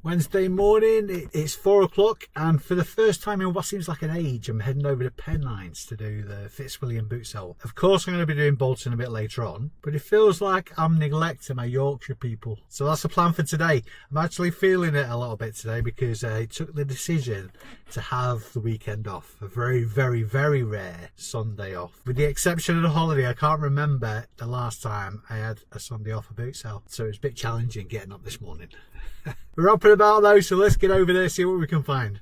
Wednesday morning, it's 4 o'clock, and for the first time in what seems like an age, I'm heading over to Pennines to do the Fitzwilliam boot sale. Of course, I'm going to be doing Bolton a bit later on, but it feels like I'm neglecting my Yorkshire people. So that's the plan for today. I'm actually feeling it a little bit today because I took the decision to have the weekend off. A very, very, very rare Sunday off. With the exception of the holiday, I can't remember the last time I had a Sunday off a boot sale. So it's a bit challenging getting up this morning. We're up and about though, so let's get over there, see what we can find.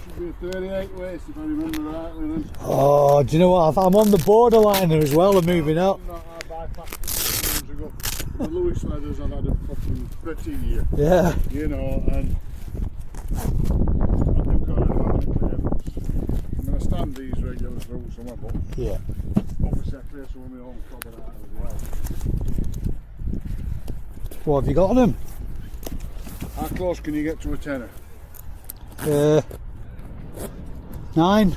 Should be 38 waist if I remember rightly then. Oh, do you know what? I'm on the borderline there as well of moving up. The Lewis leathers I've had a fucking 13 year. Yeah. You know, and I've got a clearance. I'm going to stand these regular through somewhere, but yeah. Obviously I clear some of my own cover out as well. What have you got on them? How close can you get to a tenner? 9.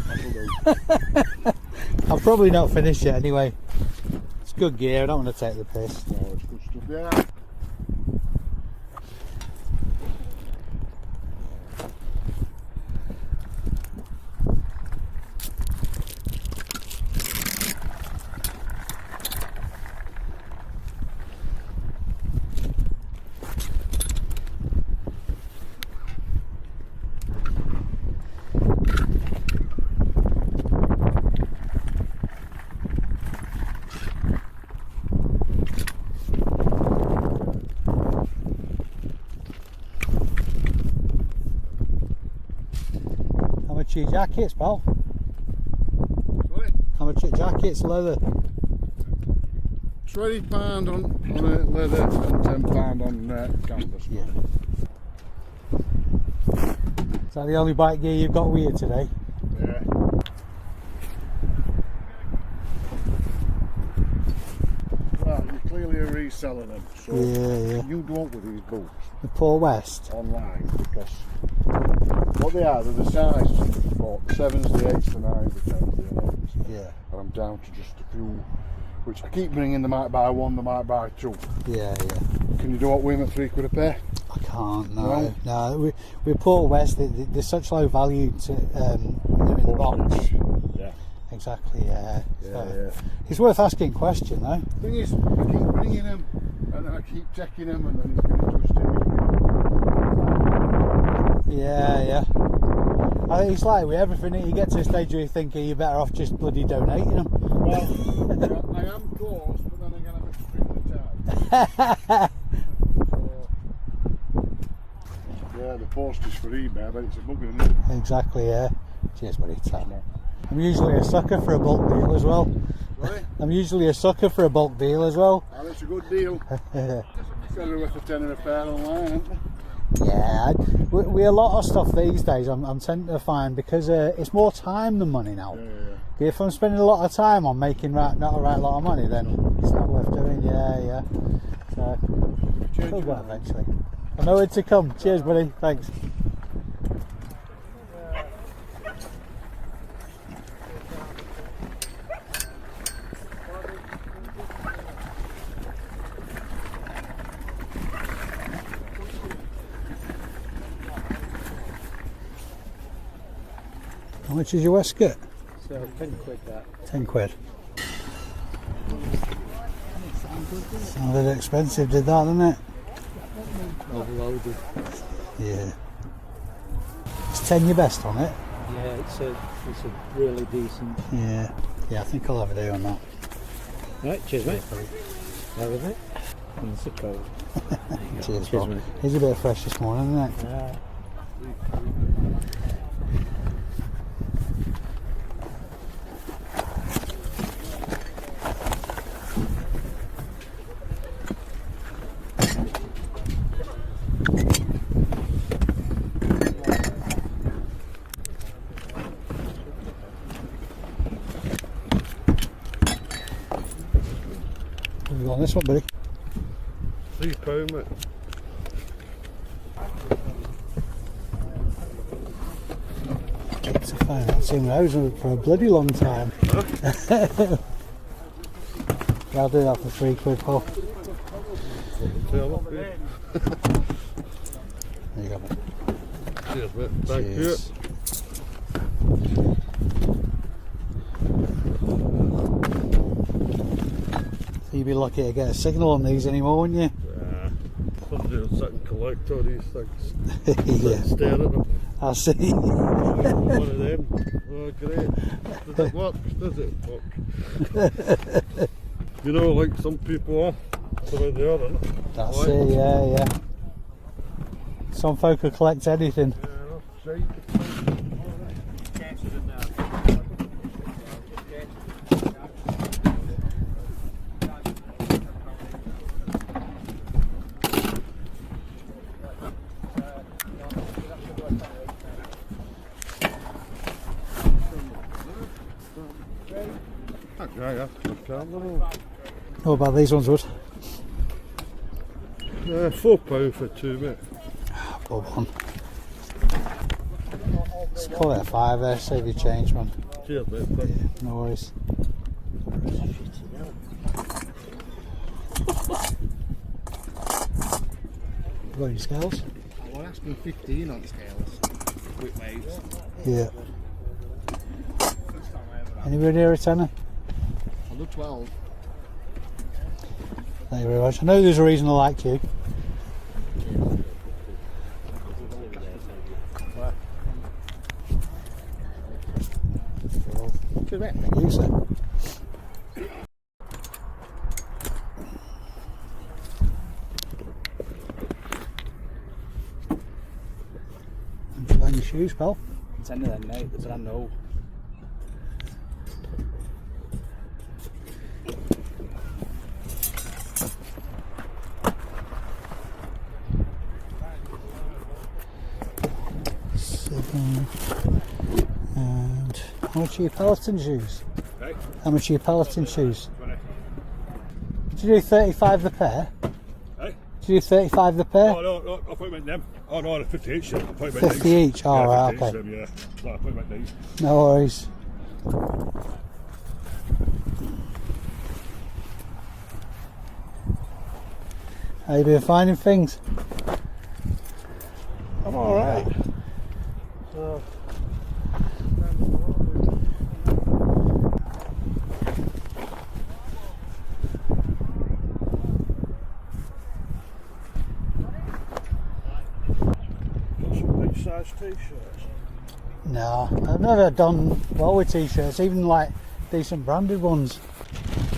That'll do. I'll probably not finish it anyway. It's good gear, I don't want to take the piss. No, it's good stuff. Yeah. How much are your jackets, pal? Sorry? How much are your jackets, leather? £20 on leather and £10 on canvas. Yeah. Is that the only bike gear you've got with you today? Yeah. Well, you're clearly a reseller then, so Yeah. you go up with these boots The Paul West? online because what they are, they're the size for 7s, the 8s, the 9s, the 10s, the 11s. Yeah. And I'm down to just a few, which I keep bringing. They might buy one, they might buy two. Yeah. Can you do what with them at £3 a pair? I can't, No? No, with Paul West, they're such low value to them in the box. Yeah. Exactly, yeah. Yeah. It's worth asking a question though. Thing is, I keep bringing them and I keep checking them, and then it's getting to a stage. Yeah. I think it's like with everything, you get to a stage where you think you're better off just bloody donating them. Well, yeah, I am close, but then again I'm extremely tired. So, yeah, the post is for eBay, but it's a bugger, isn't it? Exactly, yeah. Cheers, buddy. I'm usually a sucker for a bulk deal as well. Right? I'm usually a sucker for a bulk deal as well. Well, it's a good deal. It's got to be worth a tenner a pair online, isn't it? Yeah, with a lot of stuff these days, I'm tending to find because it's more time than money now. Yeah. If I'm spending a lot of time on making not a right lot of money, then it's not worth doing. Yeah. So it'll go eventually. I know where to come. Cheers, buddy. Thanks. How much is your waistcoat? So 10 quid that. 10 quid. Sounded expensive, did that, didn't it? Overloaded. Yeah. Is 10 your best on it? Yeah, it's a really decent. Yeah, I think I'll have a day on that. Right, cheers mate. How is it? It's a cold. Cheers, Cheers Bob. mate. It's a bit fresh this morning, isn't it? Yeah. What have you got on this one, buddy? £3, mate. It's a fine. I've seen those for a bloody long time. Huh? Yeah, I'll do that for £3, Paul. Tail up here. There you go, mate. Cheers, mate. Thank you. Cheers. You'd be lucky to get a signal on these anymore, wouldn't you? Yeah. Somebody will sit and collect all these things. Yeah, Stare at them. I see. One of them. Oh, great. Does it work? Does it? Fuck. You know, like some people are. That's the way they are, isn't it? That's Like, it, yeah. Some folk will collect anything. yeah, that's right. Yeah, What about these ones, Wood? £4 for 2, mate. Bob one. Let's call it a £5 save you change, man. Cheers, mate. Yeah, no worries. Got any scales? Well, asking 15 on scales. Quick weights. Yeah. Anybody here a tenner? I'll do 12. Thank you very much. I know there's a reason I like you. Correct. Thank you, sir. Find your shoes, pal. 10 of them, mate. That's what I know. And how much are your Peloton shoes? Right. How much are your Peloton shoes? Did you do 35 the pair? Hey? Did you do 35 the pair? Oh, no, I thought you meant them. Oh, no, the 50 each. I thought you meant 50 these. each? Oh, yeah, right, 50 okay. each, yeah. No, I thought you meant these. No worries. How you been finding things? I'm alright. So, got some big size t-shirts. No, I've never done well with t-shirts, even like decent branded ones.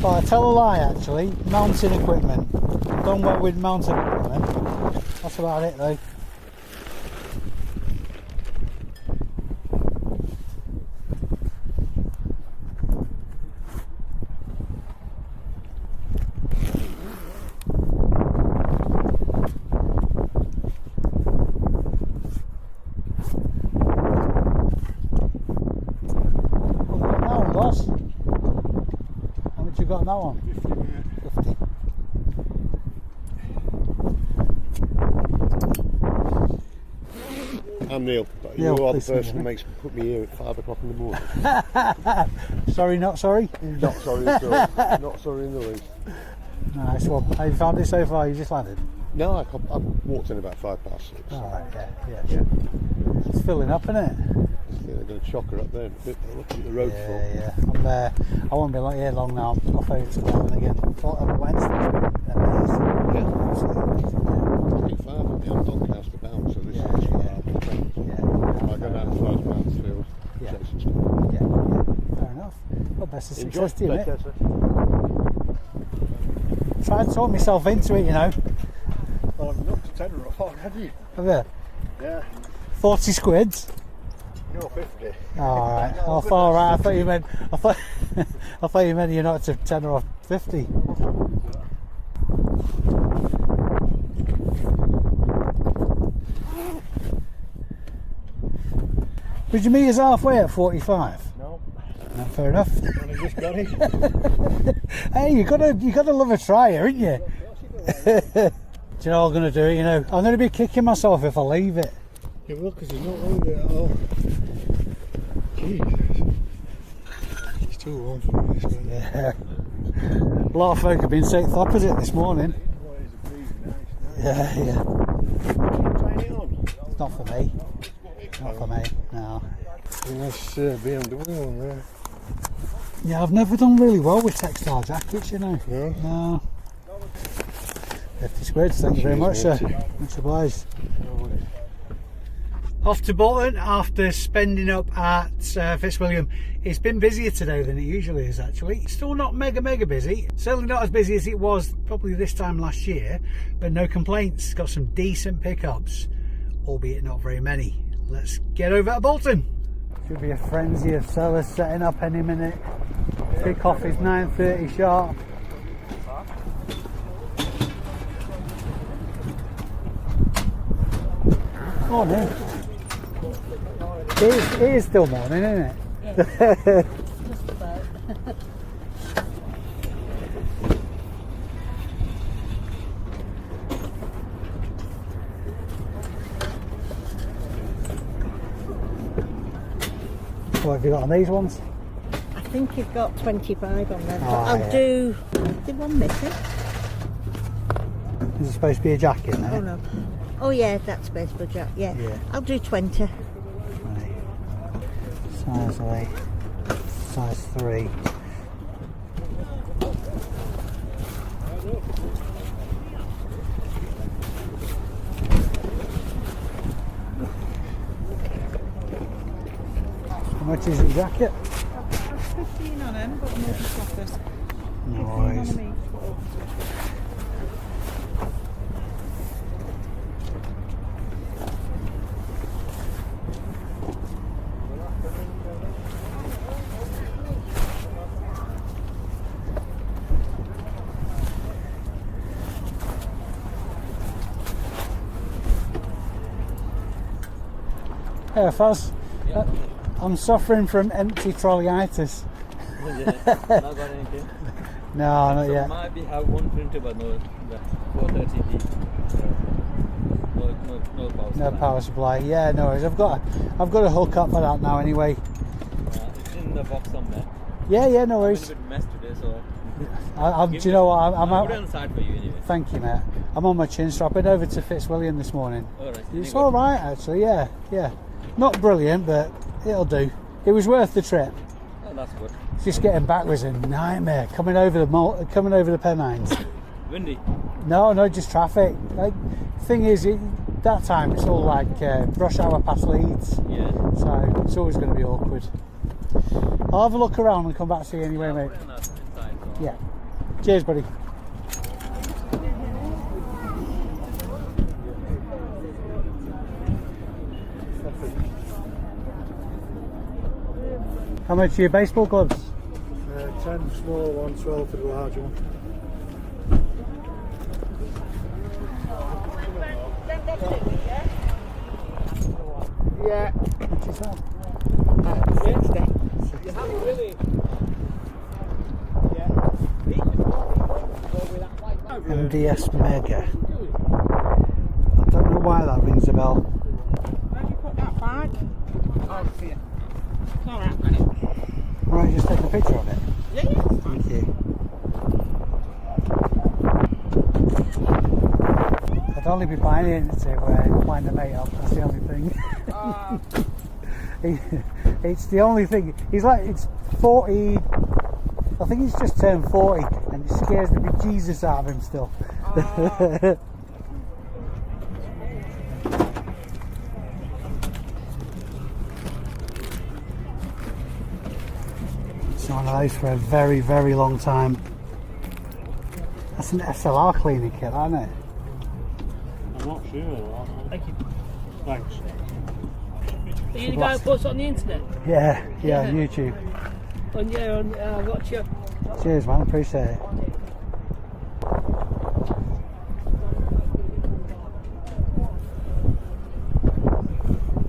But I tell a lie actually, mounting equipment. I've done well with mounting equipment. That's about it though. Boss, how much you got on that one? 50. I'm Neil, but Neil, you are the please, person Neil. who makes put me here at 5 o'clock in the morning. Sorry, not sorry? Not sorry at all. Not sorry in the least. Nice one. Have you found it so far? You just landed? No, I walked in about 6:05. Alright, yeah. It's filling up, isn't it? Yeah, they're going to chock her up there in a bit. Look at the road full. Yeah. I won't be here long now. I'm off over to Bolton again. On Wednesday's been amazing. Yeah. Absolutely amazing. It's pretty far from the old Doncaster bound, so this is just Yeah. I go down to those Mansfield, Yeah. Jason Street. Yeah. Fair enough. Well, best of success to you, mate. Take care, sir. Tried to talk myself into it, you know. Oh, I've knocked a tenner off already. Have you? Yeah. 40 squids. No, 50. Alright. Oh, far right. I thought you meant you knocked a tenner off 50. Did you meet us halfway at 45? No. No, fair enough. I just got it. Hey, you gotta love a tryer, ain't you? Do you know what I'm going to do? You know, I'm going to be kicking myself if I leave it. You will, because he's not leaving it at all. Jesus. It's too long for me, this one. Yeah. A lot of folk have been saying the opposite this morning. Yeah. Trying it on? It's not for me. Not for me, no. Nice BMW one there. Yeah, I've never done really well with textile jackets, you know. No? No. 50 quid, thank you very much, sir. Much obliged. Off to Bolton after spending up at Fitzwilliam. It's been busier today than it usually is, actually. Still not mega busy. Certainly not as busy as it was probably this time last year, but no complaints. Got some decent pickups, albeit not very many. Let's get over to Bolton. Should be a frenzy of sellers setting up any minute. Kick-off is 9:30 sharp. Morning. It is still morning, isn't it? Yeah, just about. What have you got on these ones? I think you've got 25 on them, but Oh, I'll yeah. do. Did one missing? Is it supposed to be a jacket there? Oh no. Oh yeah, that's supposed to be jack. Yeah. Yeah. I'll do 20. Right. Size 8, size 3. How much is the jacket? 15 on them, but more shoppers. No worries. Hey Fuzz, I'm suffering from empty trolleyitis. Not got anything. No, not So yet. might be have one printer, but no, the 430D. No power. No power supply. Yeah, no worries. I've got a hook up for that now anyway. It's in the box somewhere. Yeah, no I'm worries. a bit messed today, so. Do you know what? I'm I'll put it out. on the side for you anyway. Thank you, mate. I'm on my chin strap. I've been over to Fitzwilliam this morning. Alright. It's all right, actually. Yeah. Not brilliant, but it'll do. It was worth the trip. Oh, that's good. Just getting back was a nightmare. Coming over the Pennines. Windy. No, just traffic. Like, thing is, that time it's all like rush hour past Leeds, Yeah. so it's always going to be awkward. I'll have a look around and come back to you anyway, mate. Put it on the inside, so. Yeah. Cheers, buddy. How much are your baseball gloves? 10 small one, 12 for the large one. Yeah. Which is that? You haven't really. Yeah. MDS Mega. I don't know why that rings a bell. Where you put that bag? Oh, see ya. It's alright, got it. Right, just take a picture of it. Yeah. Thank you. I'd only be buying it to wind the mate up. That's the only thing. It's the only thing. It's 40. I think he's just turned 40, and it scares the bejesus out of him still. It's on ice for a very, very long time. That's an SLR cleaning kit, isn't it? I'm not sure. Thank you. Thanks. Are you the guy who posts on the internet? Yeah, Yeah. YouTube. Watch you. Cheers, man. Appreciate it.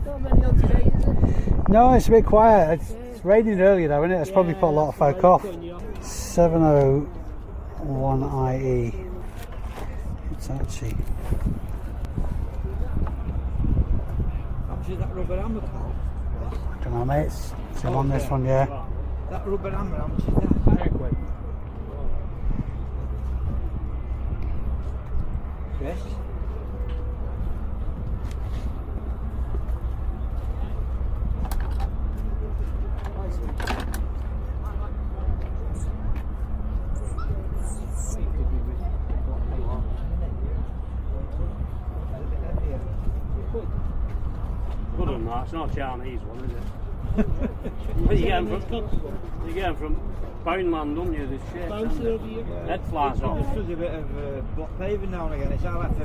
Not many on today, is it? No, it's a bit quiet. It's raining earlier though, isn't it? It's probably put a lot of folk off. 701 IE. It's that cheap. How much is that rubber hammer, pal? I don't know, mate. It's on this one, yeah. That rubber hammer, how much is that? 10 quid. Yes? Good on that, it's not a Chinese one, is it? But you get them from Boundland, don't you? This shit. Head flies off. Just does a bit of block paving now and again. It's all like to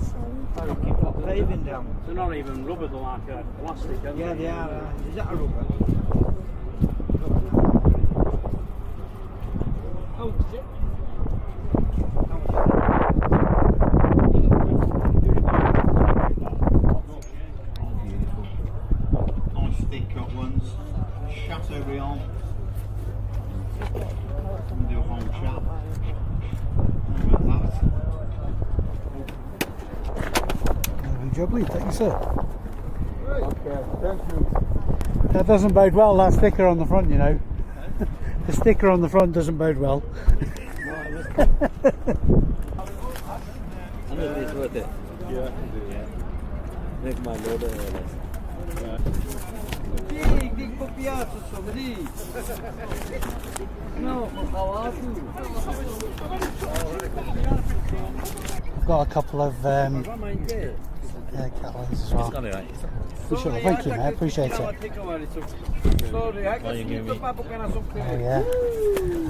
keep block paving down. They're not even rubber, they're like plastic, aren't Yeah, they are. Is that a rubber? Oh, is it? Nice thick cut ones. Chateaubriand. And do a whole chat. Lovely jubbly, thank you, sir. Okay, thank you. That doesn't bode well, that sticker on the front, you know. The sticker on the front doesn't bode well. I know it's worth it. Yeah. Make my loader less. Big puppy out or somebody. No, how are you? I've got a couple of Don't mind it. Catalans as well. Right. Sure, thank you, mate, appreciate it. Sorry, I Oh, you give me. Oh yeah,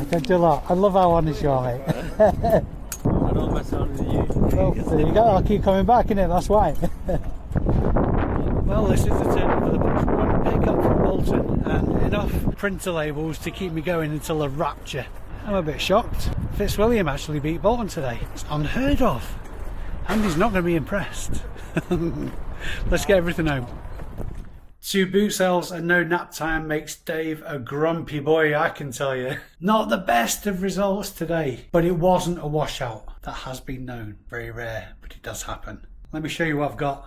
I don't do a lot. I love how honest you are, mate. I don't mess around with you. Well, there you go, I'll keep coming back, innit, that's why. Well, this is the turn for the one pickup from Bolton and enough printer labels to keep me going until a rapture. I'm a bit shocked. Fitzwilliam actually beat Bolton today. It's unheard of. Andy's not going to be impressed. Let's get everything home. 2 boot sales and no nap time makes Dave a grumpy boy, I can tell you. Not the best of results today, but it wasn't a washout. That has been known. Very rare, but it does happen. Let me show you what I've got.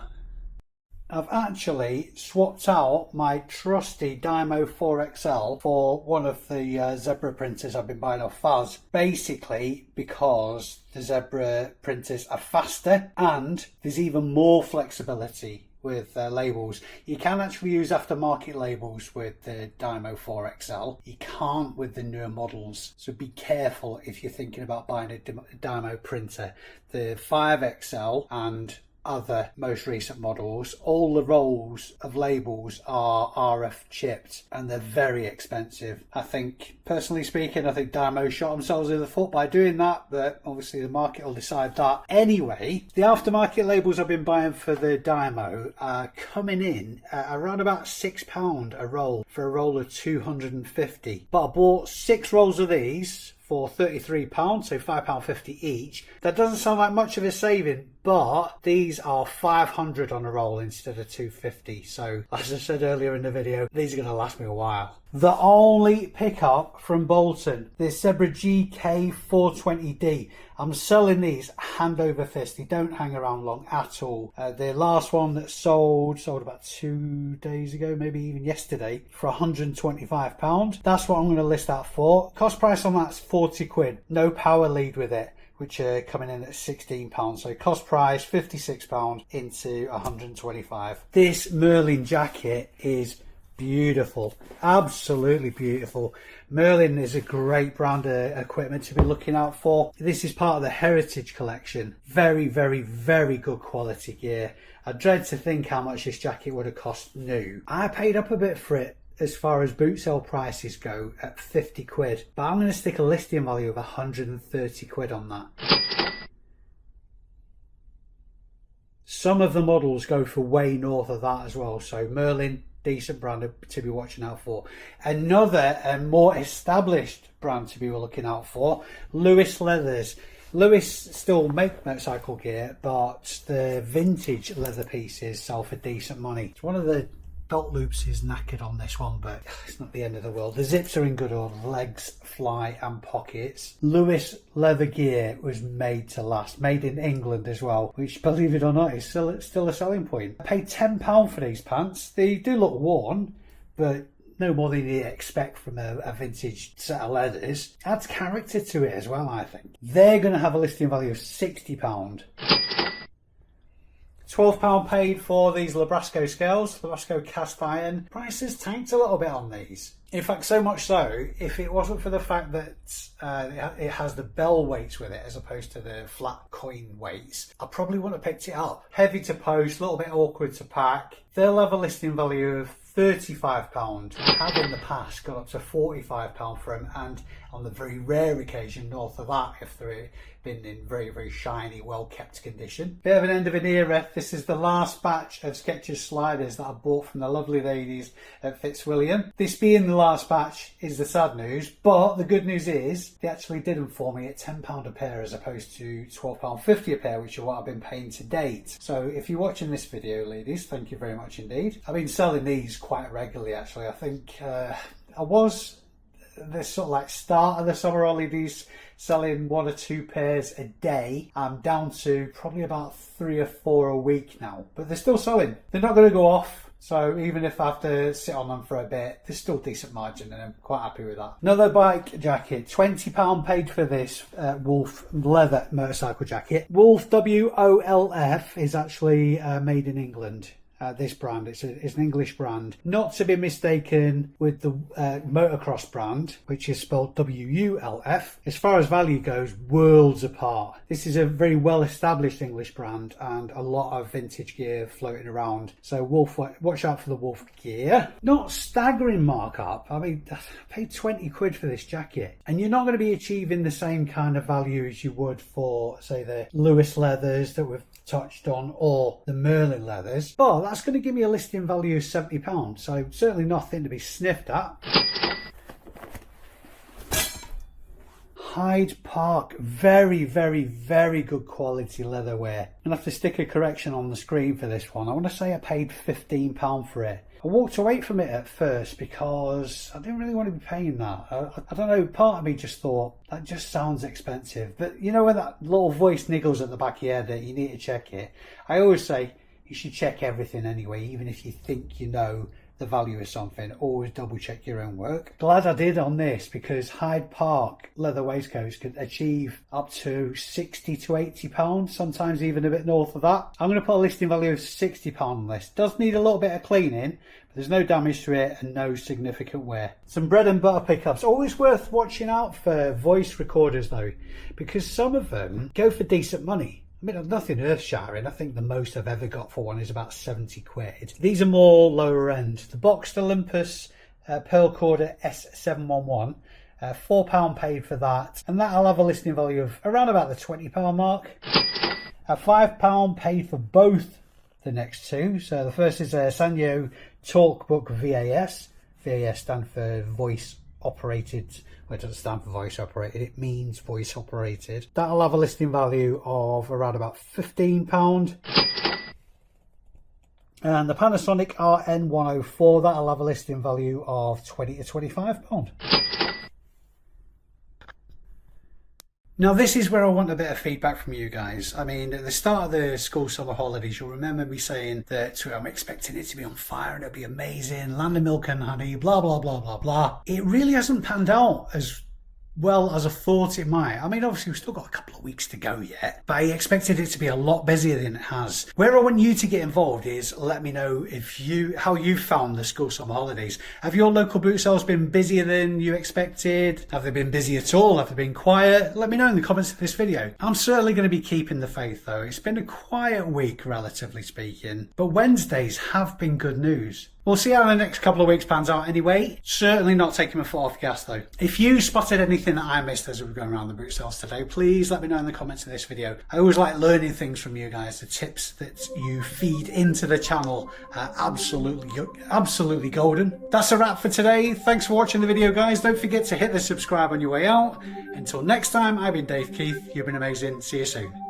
I've actually swapped out my trusty Dymo 4XL for one of the Zebra printers I've been buying off Faz. Basically because the Zebra printers are faster and there's even more flexibility with labels. You can actually use aftermarket labels with the Dymo 4XL. You can't with the newer models. So be careful if you're thinking about buying a Dymo printer. The 5XL and other most recent models, all the rolls of labels are RF chipped and they're very expensive. I think, personally speaking, I think Dymo shot themselves in the foot by doing that, but obviously the market will decide that. Anyway, the aftermarket labels I've been buying for the Dymo are coming in at around about £6 a roll for a roll of 250. But I bought 6 rolls of these for £33, so £5.50 each. That doesn't sound like much of a saving, but these are 500 on a roll instead of 250. So as I said earlier in the video, these are going to last me a while. The only pickup from Bolton, the Zebra GK420D. I'm selling these hand over fist. They don't hang around long at all. The last one that sold about 2 days ago, maybe even yesterday, for £125. That's what I'm going to list that for. Cost price on that's 40 quid. No power lead with it, which are coming in at £16. So cost price £56 into 125. This Merlin jacket is beautiful, absolutely beautiful. Merlin is a great brand of equipment to be looking out for. This is part of the Heritage collection. Very, very, very good quality gear. I dread to think how much this jacket would have cost new. I paid up a bit for it as far as boot sale prices go at 50 quid, but I'm going to stick a listing value of 130 quid on that. Some of the models go for way north of that as well, so Merlin, decent brand to be watching out for. Another and more established brand to be looking out for, Lewis Leathers. Lewis still make motorcycle gear, but the vintage leather pieces sell for decent money. It's one of the belt loops is knackered on this one, but it's not the end of the world. The zips are in good order, legs, fly and pockets. Lewis leather gear was made to last, made in England as well, which, believe it or not, is still a selling point. I paid £10 for these pants. They do look worn, but no more than you expect from a vintage set of leathers. Adds character to it as well, I think. They're going to have a listing value of £60. £12 paid for these Labrasco scales, Labrasco cast iron. Prices tanked a little bit on these. In fact, so much so, if it wasn't for the fact that it has the bell weights with it as opposed to the flat coin weights, I probably wouldn't have picked it up. Heavy to post, a little bit awkward to pack. They'll have a listing value of £35. I have in the past got up to £45 for them, and on the very rare occasion north of that, if they've been in very, very shiny, well kept condition. Bit of an end of an era. This is the last batch of Skechers sliders that I bought from the lovely ladies at Fitzwilliam. This being the last batch is the sad news, but the good news is they actually did them for me at £10 a pair as opposed to £12.50 a pair, which is what I've been paying to date. So if you're watching this video, ladies, thank you very much indeed. I've been selling these quite regularly actually. I think I was this sort of like start of the summer holidays selling 1 or 2 pairs a day. I'm down to probably about 3 or 4 a week now, but they're still selling. They're not going to go off, so even if I have to sit on them for a bit, there's still decent margin and I'm quite happy with that. Another bike jacket, £20 paid for this Wolf leather motorcycle jacket. Wolf, W-O-L-F, is actually made in England. This brand, it's an English brand, not to be mistaken with the motocross brand, which is spelled W-U-L-F. As far as value goes, worlds apart. This is a very well established English brand and a lot of vintage gear floating around, so Wolf, watch out for the Wolf gear. Not staggering markup. I mean, I paid 20 quid for this jacket, and you're not going to be achieving the same kind of value as you would for, say, the Lewis leathers that we've touched on or the Merlin leathers, but that's going to give me a listing value of £70, so certainly nothing to be sniffed at. Hyde Park, very, very, very good quality leatherware. I'm going to have to stick a correction on the screen for this one. I want to say I paid £15 for it. I walked away from it at first because I didn't really want to be paying that. I don't know, part of me just thought, that just sounds expensive. But you know when that little voice niggles at the back of your head that you need to check it? I always say you should check everything anyway, even if you think you know the value of something. Always double check your own work. Glad I did on this, because Hyde Park leather waistcoats could achieve up to £60 to £80, sometimes even a bit north of that. I'm going to put a listing value of £60 on this. Does need a little bit of cleaning, but there's no damage to it and no significant wear. Some bread and butter pickups. Always worth watching out for voice recorders though, because some of them go for decent money. I mean, nothing earth-shattering. I think the most I've ever got for one is about 70 quid. These are more lower end. The Boxed Olympus Pearl Corder S711, £4 paid for that, and that'll have a listing value of around about the £20 mark. £5 paid for both the next two. So the first is a Sanyo Talkbook VAS. VAS stands for voice operated. Well, it doesn't stand for voice operated, it means voice operated. That'll have a listing value of around about £15. And the Panasonic RN104, that'll have a listing value of £20 to £25. Now this is where I want a bit of feedback from you guys. I mean, at the start of the school summer holidays, you'll remember me saying that I'm expecting it to be on fire and it'll be amazing, land of milk and honey, blah, blah, blah, blah, blah. It really hasn't panned out as well as I thought it might. I mean, obviously we've still got a couple of weeks to go yet, but I expected it to be a lot busier than it has. Where I want you to get involved is let me know how you found the school summer holidays. Have your local boot sales been busier than you expected? Have they been busy at all? Have they been quiet? Let me know in the comments of this video. I'm certainly going to be keeping the faith though. It's been a quiet week, relatively speaking, but Wednesdays have been good news. We'll see how the next couple of weeks pans out anyway. Certainly not taking my foot off the gas though. If you spotted anything that I missed as we were going around the boot sales today, please let me know in the comments of this video. I always like learning things from you guys. The tips that you feed into the channel are absolutely golden. That's a wrap for today. Thanks for watching the video, guys. Don't forget to hit the subscribe on your way out. Until next time, I've been Dave Keefe. You've been amazing. See you soon.